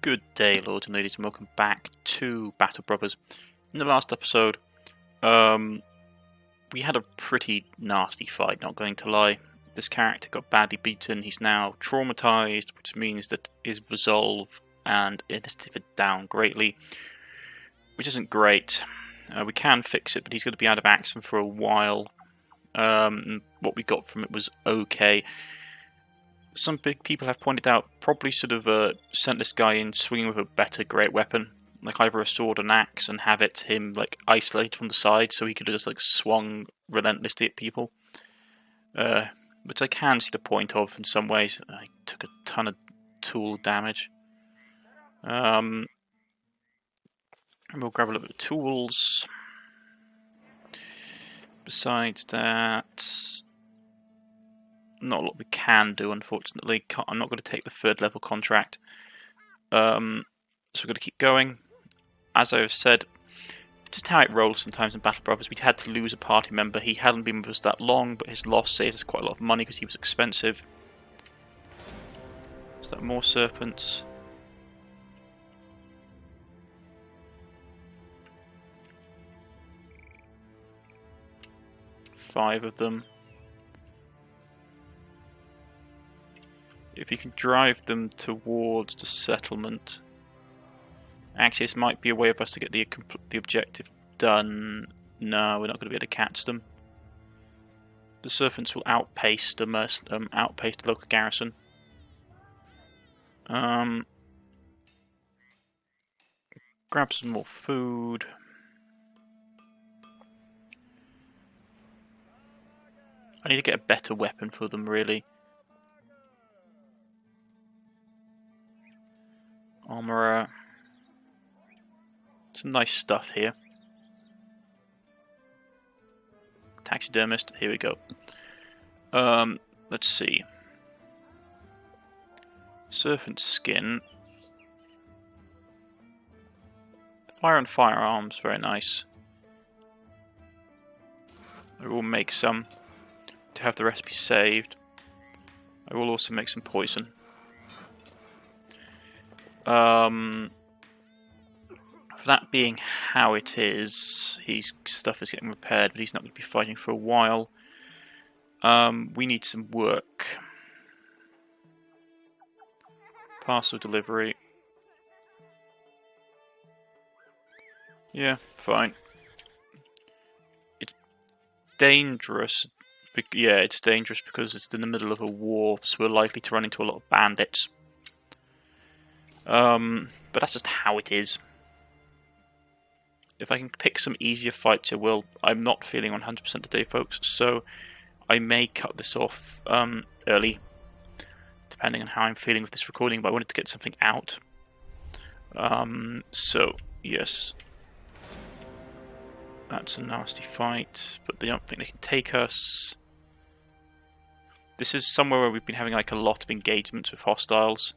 Good day, lords and ladies, and welcome back to Battle Brothers. In the last episode, we had a pretty nasty fight, not going to lie. This character got badly beaten, he's now traumatized, which means that his resolve and initiative are down greatly, which isn't great. We can fix it, but he's going to be out of action for a while. What we got from it was okay. Some big people have pointed out probably should have sent this guy in swinging with a better great weapon, like either a sword or an axe, and have him like isolated from the side, so he could have just like swung relentlessly at people. Which I can see the point of in some ways. I took a ton of tool damage. We'll grab a little bit of tools. Besides that, not a lot we can do, unfortunately. I'm not going to take the 3rd level contract. So we're going to keep going. As I've said, just how it rolls sometimes in Battle Brothers. We had to lose a party member. He hadn't been with us that long, but his loss saved us quite a lot of money because he was expensive. Is that more serpents? Five of them. If you can drive them towards the settlement. Actually, this might be a way of us to get the objective done. No, we're not going to be able to catch them. The serpents will outpace the local garrison. Grab some more food. I need to get a better weapon for them, really. Armourer. Some nice stuff here. Taxidermist, here we go. Let's see. Serpent skin. Fire and firearms, very nice. I will make some to have the recipe saved. I will also make some poison. For that being how it is, his stuff is getting repaired, but he's not going to be fighting for a while. We need some work. Parcel delivery. Yeah, fine. It's dangerous. Yeah, it's dangerous because it's in the middle of a war, so we're likely to run into a lot of bandits. But that's just how it is. If I can pick some easier fights, I will. I'm not feeling 100% today, folks, so I may cut this off early, depending on how I'm feeling with this recording, but I wanted to get something out. So, yes. That's a nasty fight, but they don't think they can take us. This is somewhere where we've been having like a lot of engagements with hostiles.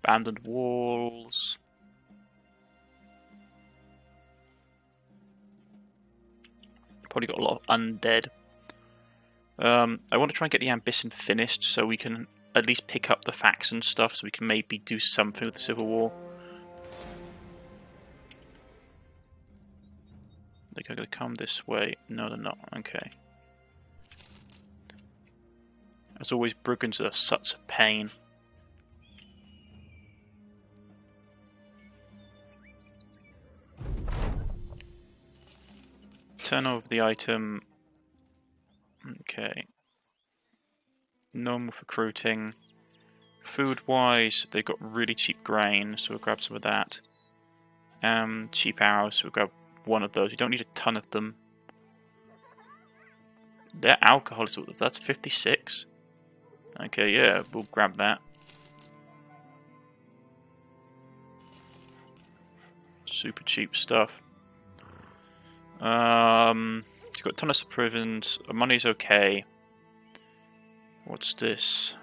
Abandoned walls. Probably got a lot of undead. I want to try and get the ambition finished so we can at least pick up the facts and stuff, so we can maybe do something with the Civil War. They're going to come this way. No, they're not. Okay. As always, brigands are such a pain. Turn over the item. Okay. No more recruiting. Food-wise, they've got really cheap grain, so we'll grab some of that. Cheap arrows, so we'll grab one of those. You don't need a ton of them. Their alcohol is... that's 56? Okay, yeah, we'll grab that. Super cheap stuff. You've got a ton of provisions. Money's okay. What's this?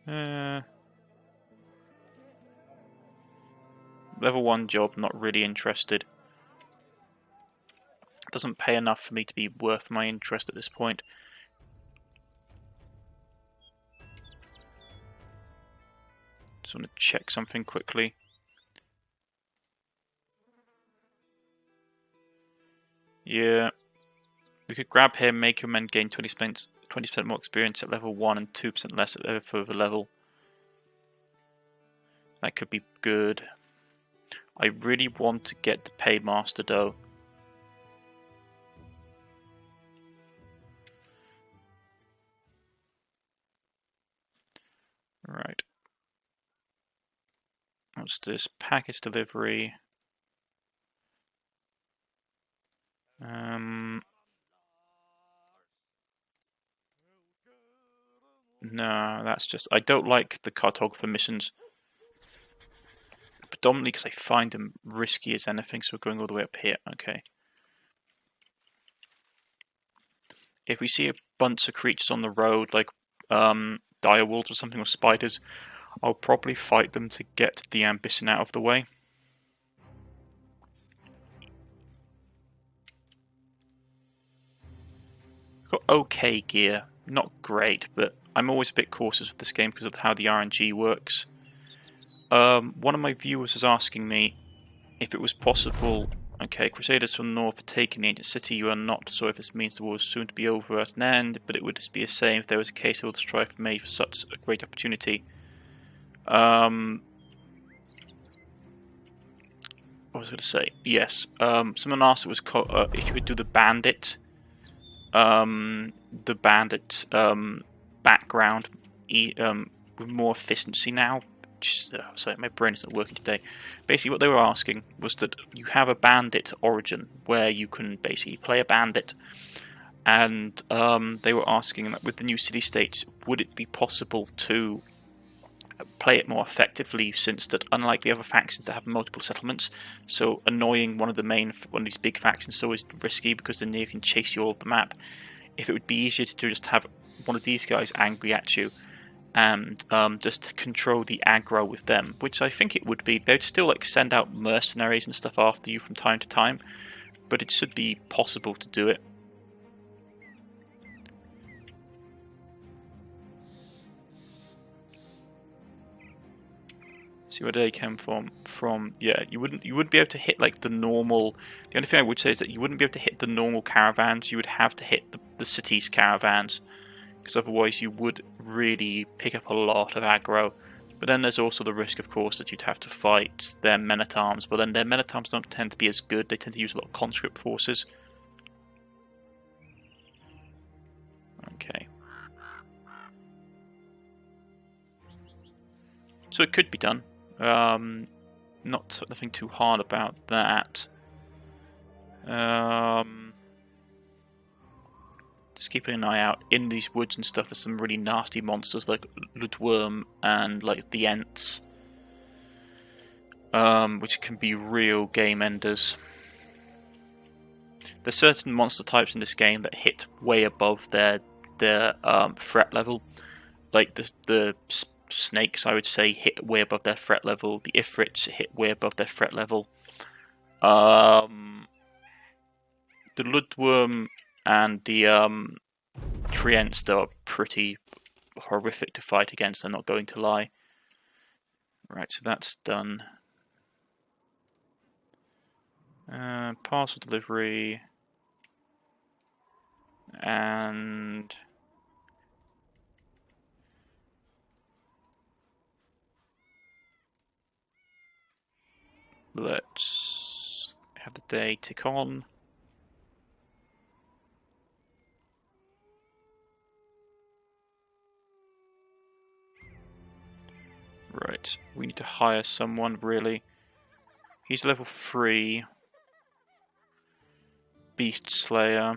Level 1 job, not really interested. doesn't pay enough for me to be worth my interest at this point. Just want to check something quickly. Yeah, we could grab him, make your men gain 20% more experience at level 1 and 2% less at every further level. That could be good. I really want to get the Paymaster though. Right. What's this? Package delivery. No, that's just... I don't like the cartographer missions. Predominantly because I find them risky as anything, so we're going all the way up here. Okay. If we see a bunch of creatures on the road, like dire wolves or something, or spiders, I'll probably fight them to get the ambition out of the way. Got okay gear, not great, but I'm always a bit cautious with this game because of how the RNG works. One of my viewers was asking me if it was possible. Okay, Crusaders from the north are taking the ancient city. You are not sure if this means the war is soon to be over at an end, but it would just be a shame if there was a case of all the strife made for such a great opportunity. What was I going to say? Yes. Someone asked if you could do the bandit. Background with more efficiency now. Sorry, my brain isn't working today. Basically, what they were asking was that you have a bandit origin where you can basically play a bandit, and they were asking that with the new city-states, would it be possible to play it more effectively, since that unlike the other factions that have multiple settlements, so annoying one of these big factions is always risky because then they can chase you all over the map. If it would be easier to just have one of these guys angry at you and just control the aggro with them, which I think it would be. They'd still like send out mercenaries and stuff after you from time to time, but it should be possible to do it. See where they came from. Yeah, you wouldn't be able to hit like the normal. The only thing I would say is that you wouldn't be able to hit the normal caravans. You would have to hit the city's caravans, because otherwise you would really pick up a lot of aggro. But then there's also the risk, of course, that you'd have to fight their men-at-arms. But then their men-at-arms don't tend to be as good. They tend to use a lot of conscript forces. Okay. So it could be done. Nothing too hard about that. Just keeping an eye out in these woods and stuff. There's some really nasty monsters like Ludworm and like the Ents, which can be real game enders. There's certain monster types in this game that hit way above their threat level, like the snakes, I would say, hit way above their threat level. The Ifrits hit way above their threat level. The Ludworm and the Treants are pretty horrific to fight against, I'm not going to lie. Right, so that's done. Parcel delivery. And let's have the day tick on. Right, we need to hire someone, really. He's level 3. Beast Slayer.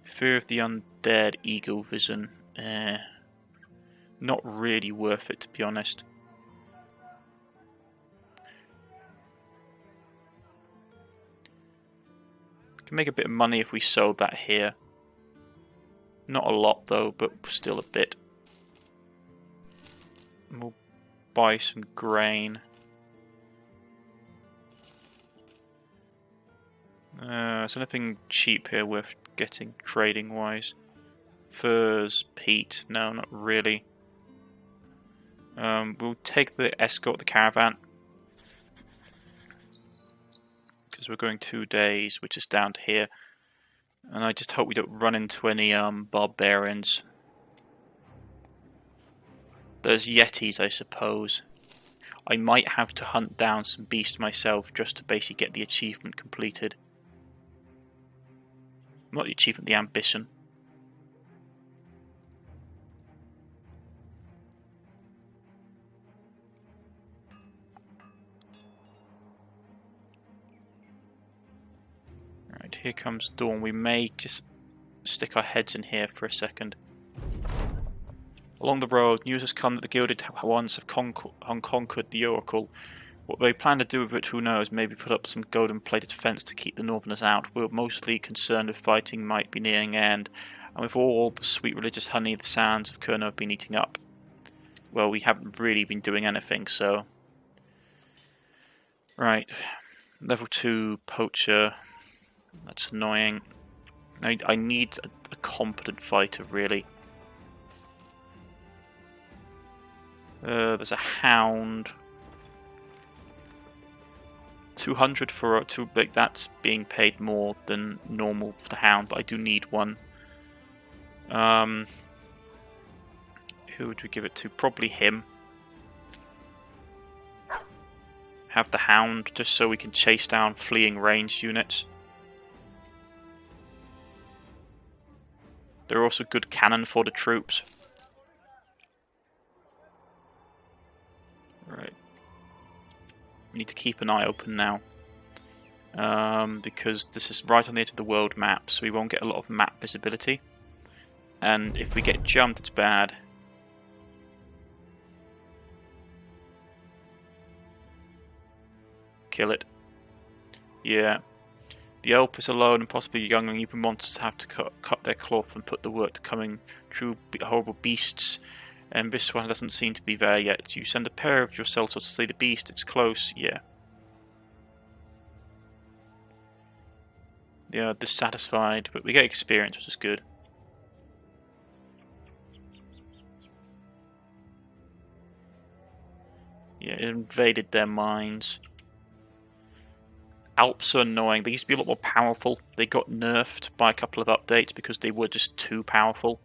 Fear of the Undead, Eagle Vision. Not really worth it, to be honest. We can make a bit of money if we sold that here. Not a lot though, but still a bit. And we'll buy some grain. Is anything cheap here worth getting trading wise? Furs, peat, no, not really. We'll take the escort, the caravan, because we're going 2 days, which is down to here. And I just hope we don't run into any barbarians. There's yetis, I suppose. I might have to hunt down some beasts myself just to basically get the achievement completed. Not the achievement, the ambition. Right, here comes dawn. We may just stick our heads in here for a second. Along the road, news has come that the gilded ones have conquered the Oracle. What they plan to do with it, who knows? Maybe put up some golden-plated fence to keep the Northerners out. We're mostly concerned with fighting might be nearing end, and with all the sweet religious honey the sands of Kurno have been eating up. Well, we haven't really been doing anything, so... Right. Level 2 poacher. That's annoying. I need a competent fighter, really. There's a hound. 200 for like that's being paid more than normal for the hound, but I do need one. Who would we give it to? Probably him. Have the hound just so we can chase down fleeing ranged units. They're also good cannon for the troops. Right. We need to keep an eye open now. Because this is right on the edge of the world map, so we won't get a lot of map visibility. And if we get jumped, it's bad. Kill it. Yeah. The Elp is alone and possibly young, and even monsters have to cut their cloth and put the work to coming true horrible beasts. And this one doesn't seem to be there yet. You send a pair of yourselves to see the beast. It's close. Yeah. They are dissatisfied, but we get experience, which is good. Yeah, it invaded their minds. Alps are annoying. They used to be a lot more powerful. They got nerfed by a couple of updates because they were just too powerful.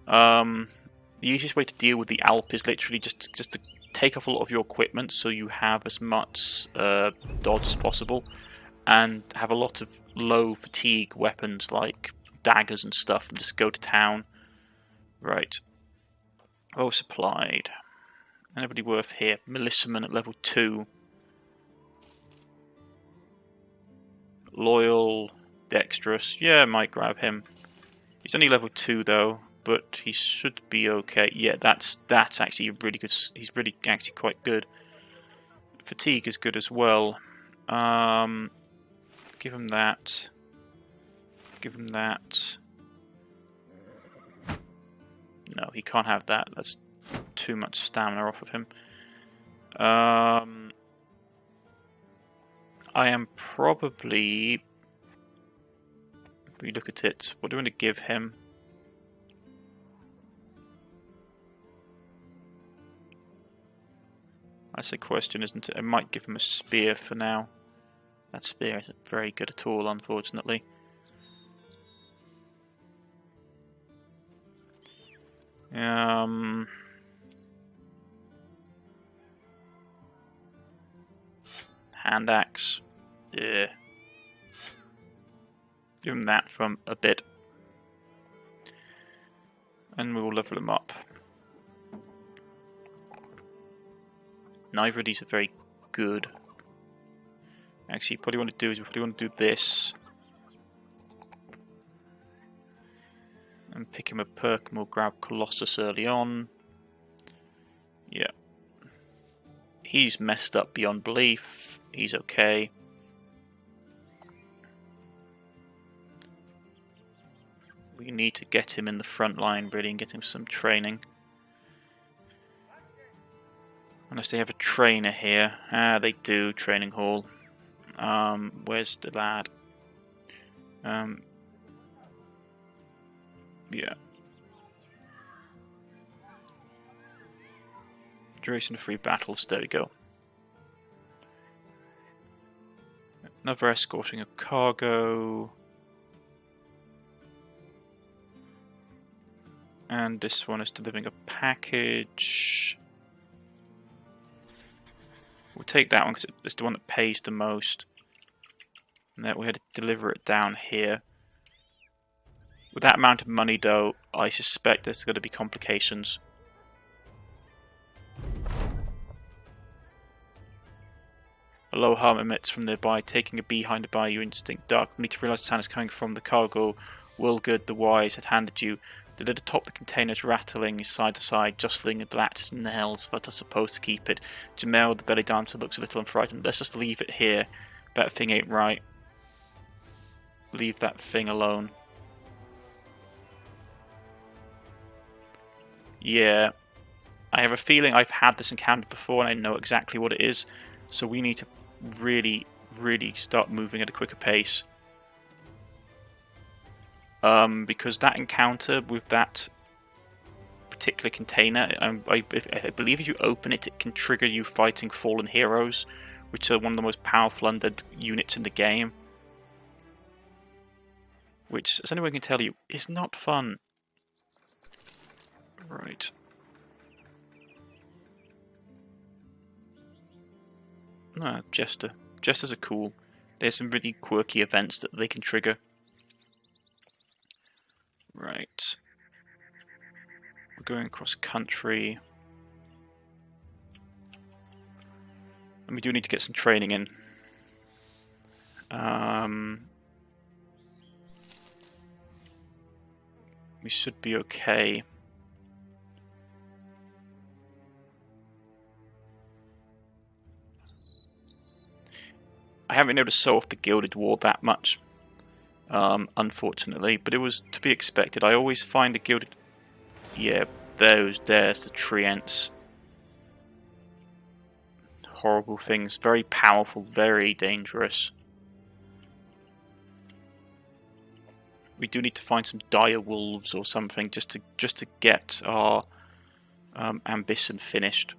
The easiest way to deal with the Alp is literally just to take off a lot of your equipment so you have as much dodge as possible, and have a lot of low fatigue weapons like daggers and stuff, and just go to town. Right. Oh, supplied. Anybody worth here? Militiaman at level 2. Loyal, dexterous. Yeah, I might grab him. He's only level 2 though, but he should be okay. Yeah, that's actually really good. He's really actually quite good. Fatigue is good as well. Give him that. Give him that. No, he can't have that. That's too much stamina off of him. I am probably... If we look at it, what do we want to give him? That's a question, isn't it? I might give him a spear for now. That spear isn't very good at all, unfortunately. Hand axe. Yeah. Give him that from a bit. And we will level him up. Neither of these are very good. Actually, what we want to do is we probably want to do this. And pick him a perk, and we'll grab Colossus early on. Yeah. He's messed up beyond belief. He's okay. We need to get him in the front line really and get him some training. Unless they have a trainer here. Ah, they do, training hall. Where's the lad? Yeah. Duration of 3 battles, there we go. Another escorting of cargo. And this one is delivering a package. We'll take that one because it's the one that pays the most. And then we had to deliver it down here. With that amount of money though, I suspect there's going to be complications. A low hum emits from nearby, taking a behind to buy you instinct dark. You need to realise the sound is coming from the cargo Wilgood the Wise had handed you. The lid atop the container is rattling side to side, jostling the latches and nails that are supposed to keep it. Jamel, the belly dancer, looks a little unfrightened. Let's just leave it here. That thing ain't right. Leave that thing alone. Yeah. I have a feeling I've had this encounter before and I know exactly what it is. So we need to really start moving at a quicker pace. Because that encounter with that particular container, I believe if you open it, it can trigger you fighting fallen heroes, which are one of the most powerful undead units in the game. Which, as anyone can tell you, is not fun. Right. Ah, Jester. Jesters are cool. There's some really quirky events that they can trigger. Right. We're going across country. And we do need to get some training in. We should be okay. I haven't been able to sew off the Gilded Wall that much, unfortunately, but it was to be expected. I always find a Gilded... Yeah, there's the Treants. Horrible things, very powerful, very dangerous. We do need to find some dire wolves or something just to get our ambition finished.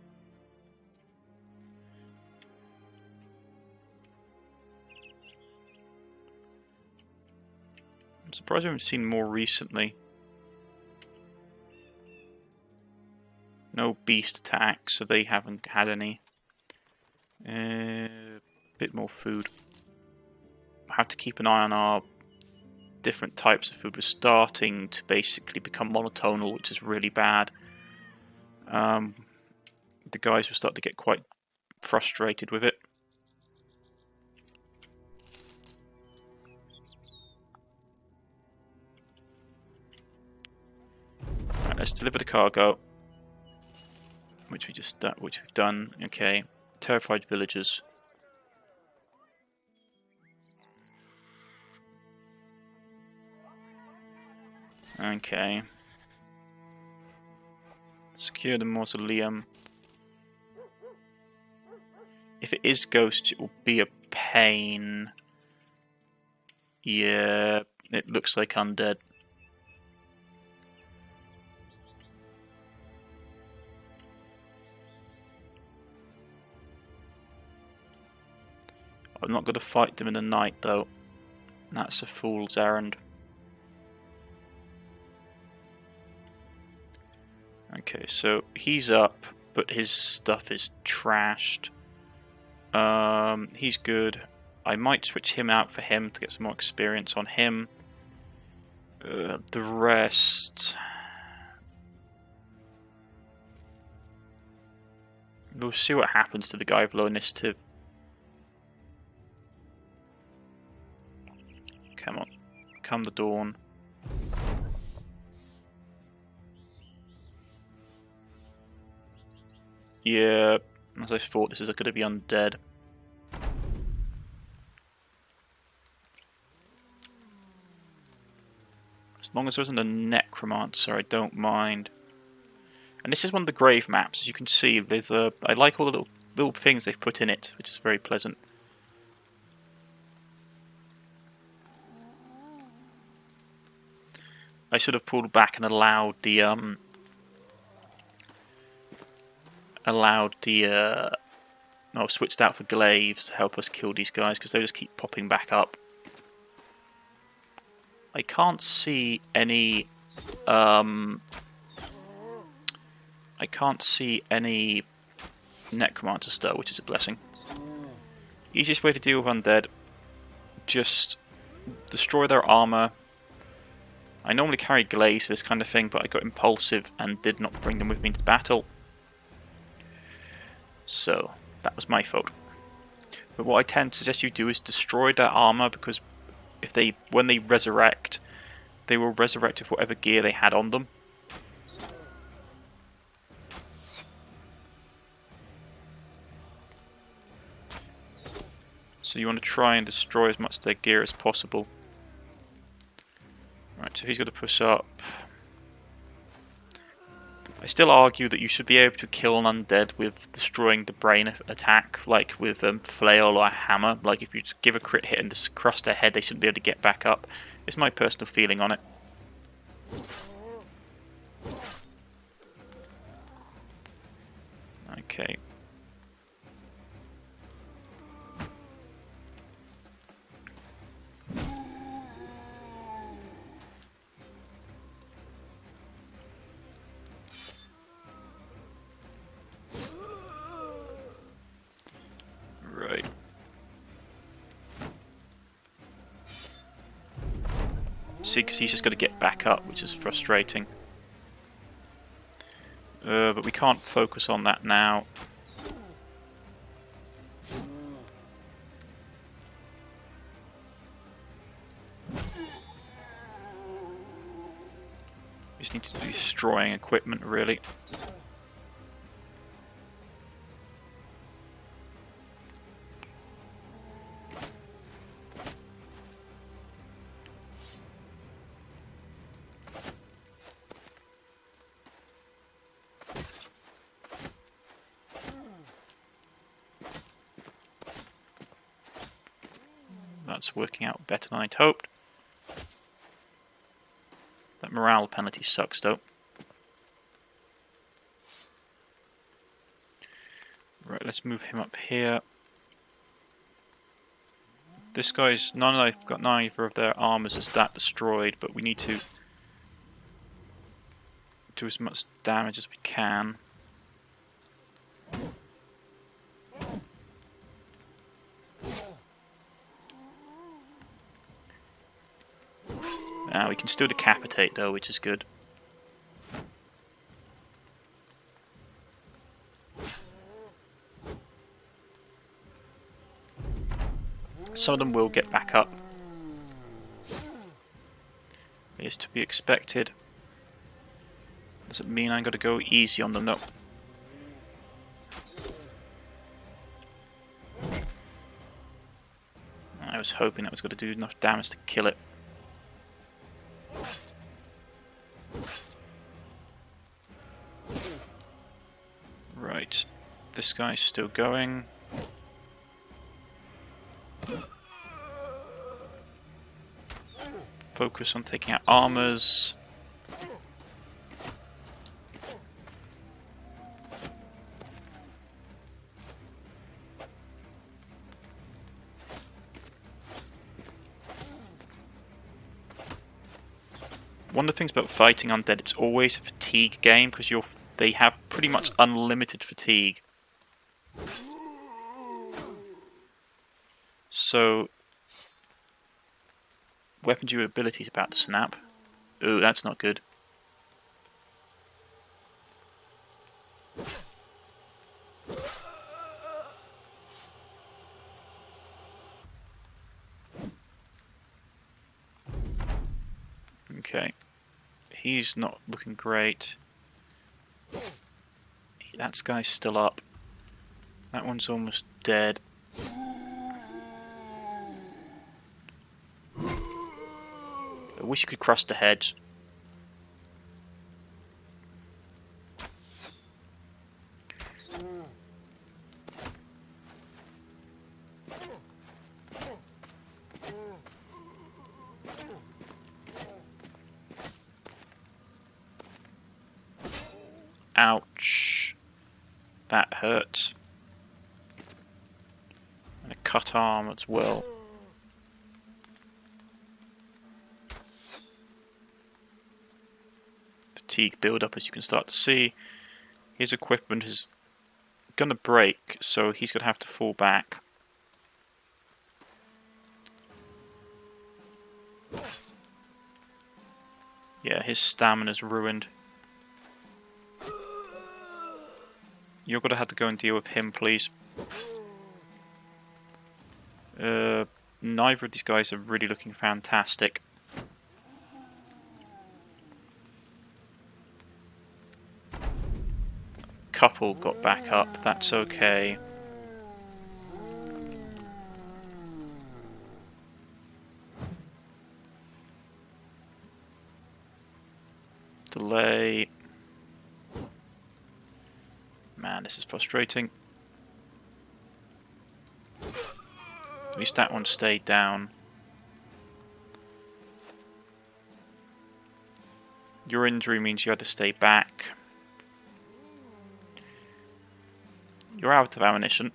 I'm surprised we haven't seen more recently. No beast attacks, so they haven't had any. Bit more food. I have to keep an eye on our different types of food. We're starting to basically become monotonal, which is really bad. The guys will start to get quite frustrated with it. Right, let's deliver the cargo, which we've done. Okay, terrified villagers. Okay. Secure the mausoleum. If it is ghosts, it will be a pain. Yeah, it looks like undead. I'm not going to fight them in the night, though. That's a fool's errand. Okay, so he's up, but his stuff is trashed. He's good. I might switch him out for him to get some more experience on him. The rest... We'll see what happens to the guy with low initiative. Come on. Come the dawn. Yeah, as I thought, this is going to be undead. As long as there isn't a necromancer, I don't mind. And this is one of the grave maps, as you can see. There's I like all the little things they've put in it, which is very pleasant. I should have pulled back and allowed the switched out for glaives to help us kill these guys, because they just keep popping back up. I can't see any necromancer still, which is a blessing. Easiest way to deal with undead: just destroy their armor. I normally carry glaives for this kind of thing, but I got impulsive and did not bring them with me into battle. So that was my fault. But what I tend to suggest you do is destroy their armor, because when they resurrect, they will resurrect with whatever gear they had on them. So you want to try and destroy as much of their gear as possible. Right, so he's got to push up. I still argue that you should be able to kill an undead with destroying the brain attack, like with flail or a hammer. Like if you just give a crit hit and just crush their head, they shouldn't be able to get back up. It's my personal feeling on it. Okay. Right. See, because he's just got to get back up, which is frustrating. But we can't focus on that now. We just need to be destroying equipment, really. That's working out better than I'd hoped. That morale penalty sucks though. Right, let's move him up here. This guy's I've got neither of their armors as that destroyed, but we need to do as much damage as we can. We can still decapitate though, which is good. Some of them will get back up. It is to be expected. Does it mean I'm going to go easy on them though? I was hoping that was going to do enough damage to kill it. Right, this guy's still going. Focus on taking out armors. One of the things about fighting undead, it's always a fatigue game, because they have pretty much unlimited fatigue. So, weapon durability is about to snap. Ooh, that's not good. Okay. He's not looking great. That guy's still up. That one's almost dead. I wish you could cross the hedge. Ouch. That hurts. And a cut arm as well. Fatigue build up, as you can start to see. His equipment is going to break, so he's going to have to fall back. Yeah, his stamina's ruined. You're going to have to go and deal with him, please. Neither of these guys are really looking fantastic. Couple got back up, that's okay. Delay. Man, this is frustrating. At least that one stayed down. Your injury means you had to stay back. You're out of ammunition.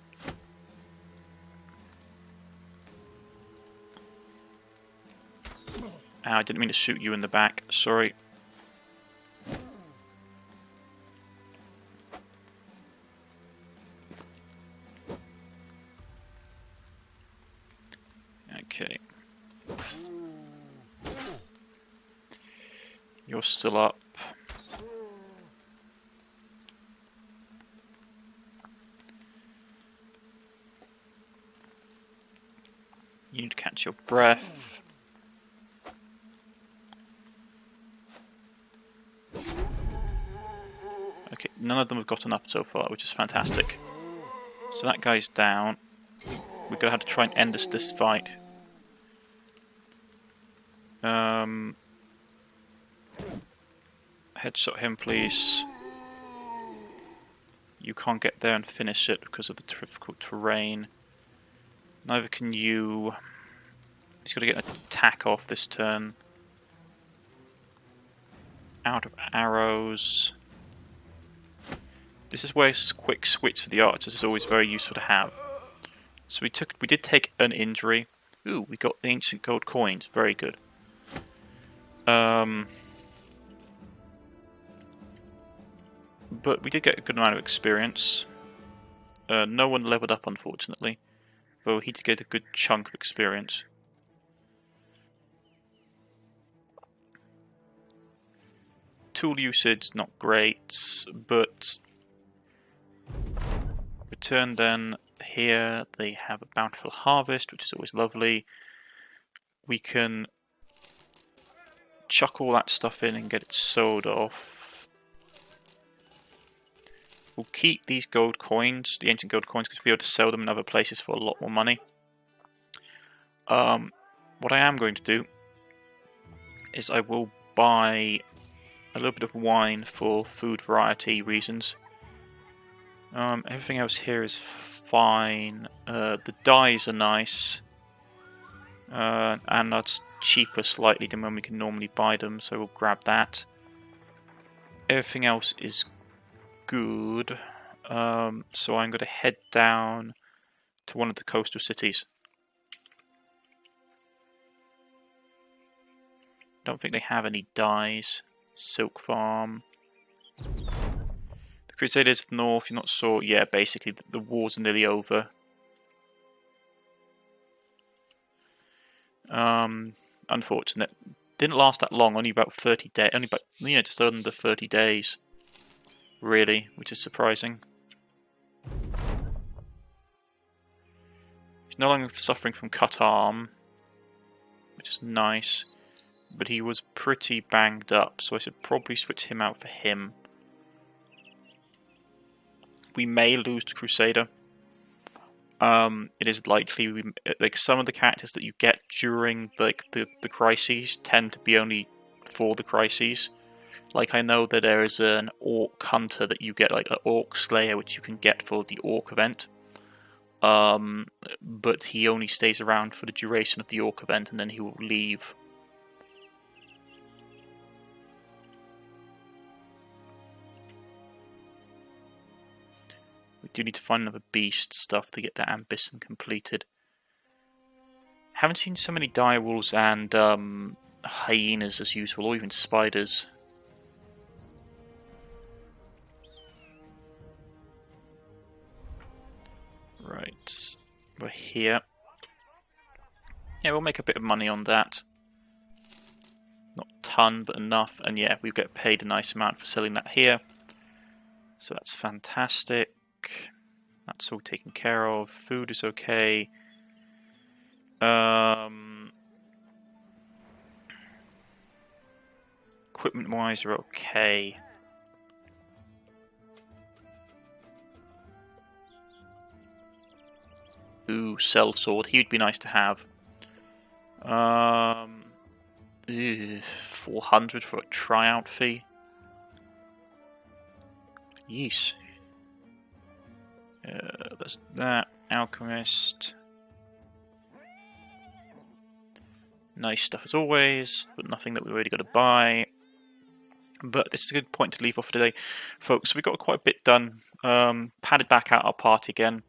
I didn't mean to shoot you in the back, sorry. Okay. You're still up. You need to catch your breath. Okay, none of them have gotten up so far, which is fantastic. So that guy's down. We're going to have to try and end this fight. Headshot him, please. You can't get there and finish it because of the difficult terrain. Neither can you. He's got to get an attack off this turn. Out of arrows. This is where a quick switch for the archers is always very useful to have. So we did take an injury. Ooh, we got ancient gold coins. Very good. But we did get a good amount of experience. No one leveled up, unfortunately. Though he did get a good chunk of experience. Tool usage, not great, but... Return then. Here they have a bountiful harvest, which is always lovely. We can chuck all that stuff in and get it sold off. We'll keep these gold coins, the ancient gold coins, because we'll be able to sell them in other places for a lot more money. What I am going to do is I will buy a little bit of wine for food variety reasons. Everything else here is fine. The dyes are nice. And that's cheaper slightly than when we can normally buy them, so we'll grab that. Everything else is good. So I'm going to head down to one of the coastal cities. Don't think they have any dyes. Silk Farm. The Crusaders north, you're not sure. Yeah, basically the wars are nearly over. Unfortunate. Didn't last that long. Only about 30 days. Only about just under 30 days. Really, which is surprising. He's no longer suffering from cut arm, which is nice. But he was pretty banged up, so I should probably switch him out for him. We may lose to Crusader. It is likely like some of the characters that you get during like the crises tend to be only for the crises. Like I know that there is an orc hunter that you get, like an orc slayer, which you can get for the orc event. But he only stays around for the duration of the orc event, and then he will leave. We do need to find another beast stuff to get that ambition completed. Haven't seen so many direwolves and hyenas as usual, or even spiders. Right, we're here. Yeah, we'll make a bit of money on that. Not a ton, but enough. And yeah, we get paid a nice amount for selling that here. So that's fantastic. That's all taken care of. Food is okay. Equipment-wise, we're okay. Ooh, sellsword. He would be nice to have. 400 for a tryout fee. Yeesh. There's that. Alchemist. Nice stuff as always, but nothing that we've already got to buy. But this is a good point to leave off for today, folks. We got quite a bit done. Padded back out our party again.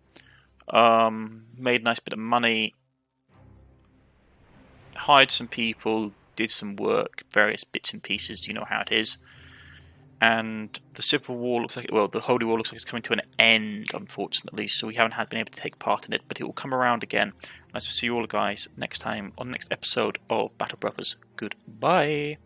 Made a nice bit of money. Hired some people. Did some work. Various bits and pieces. You know how it is. And the Civil War looks like, well, the Holy War looks like it's coming to an end, unfortunately. So we haven't been able to take part in it, but it will come around again. Nice to see you all guys next time on the next episode of Battle Brothers. Goodbye.